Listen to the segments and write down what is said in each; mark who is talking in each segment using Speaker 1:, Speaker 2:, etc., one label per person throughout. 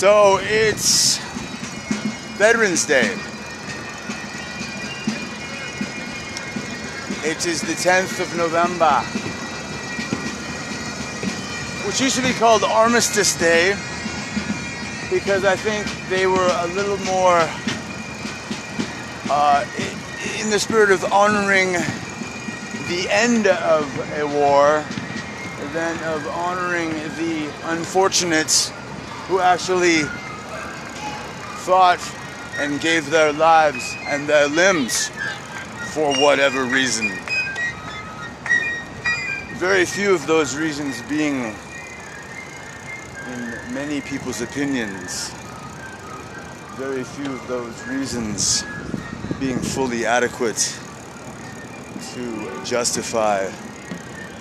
Speaker 1: So it's Veterans Day. It is the 10th of November, which used to be called Armistice Day because I think they were a little more in the spirit of honoring the end of a war than of honoring the unfortunates who actually fought and gave their lives and their limbs for whatever reason. Very few of those reasons being, in many people's opinions, very few of those reasons being fully adequate to justify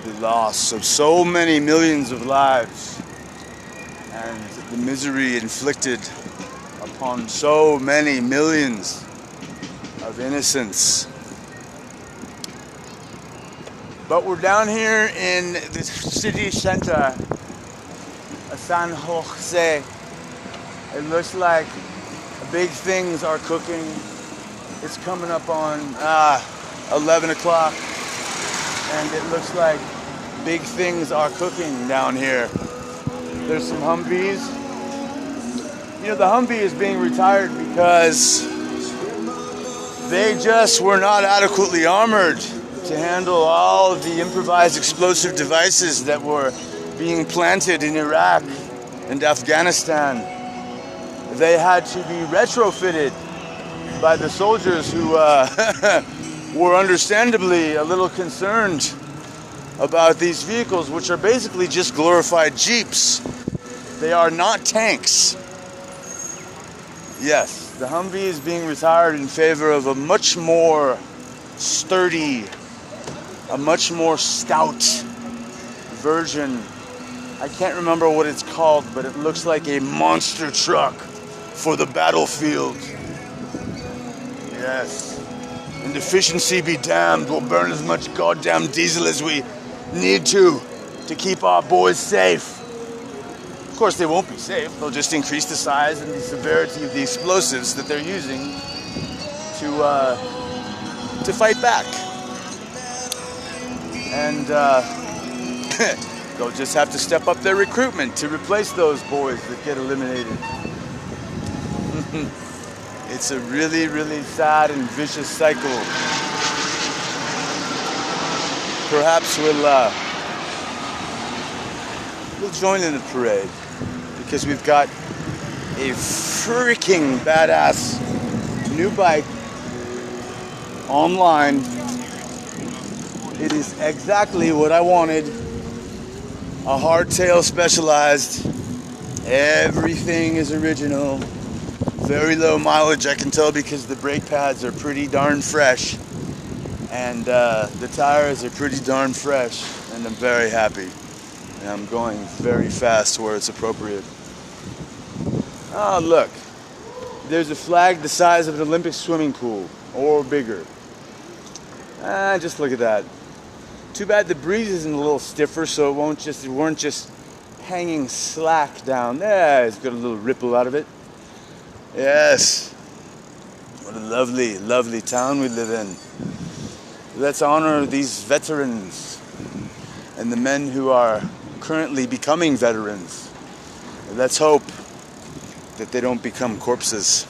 Speaker 1: the loss of so many millions of lives and the misery inflicted upon so many millions of innocents. But we're down here in the city center of San Jose. It looks like big things are cooking. It's coming up on 11 o'clock, and it looks like big things are cooking down here. There's some Humvees. You know, the Humvee is being retired because they just were not adequately armored to handle all of the improvised explosive devices that were being planted in Iraq and Afghanistan. They had to be retrofitted by the soldiers who were understandably a little concerned about these vehicles, which are basically just glorified Jeeps. They are not tanks. Yes, the Humvee is being retired in favor of a much more sturdy, a much more stout version. I can't remember what it's called, but it looks like a monster truck for the battlefield. Yes. And efficiency be damned, we'll burn as much goddamn diesel as we need to keep our boys safe. Of course, they won't be safe. They'll just increase the size and the severity of the explosives that they're using to fight back. And they'll just have to step up their recruitment to replace those boys that get eliminated. It's a really, really sad and vicious cycle. Perhaps we'll join in the parade because we've got a freaking badass new bike online. It is exactly what I wanted. A hardtail Specialized. Everything is original. Very low mileage, I can tell, because the brake pads are pretty darn fresh. And the tires are pretty darn fresh. And I'm very happy. And I'm going very fast where it's appropriate. Oh, look. There's a flag the size of an Olympic swimming pool. Or bigger. Just look at that. Too bad the breeze isn't a little stiffer, so it weren't just hanging slack down there. It's got a little ripple out of it. Yes. What a lovely, lovely town we live in. Let's honor these veterans and the men who are currently becoming veterans. Let's hope that they don't become corpses.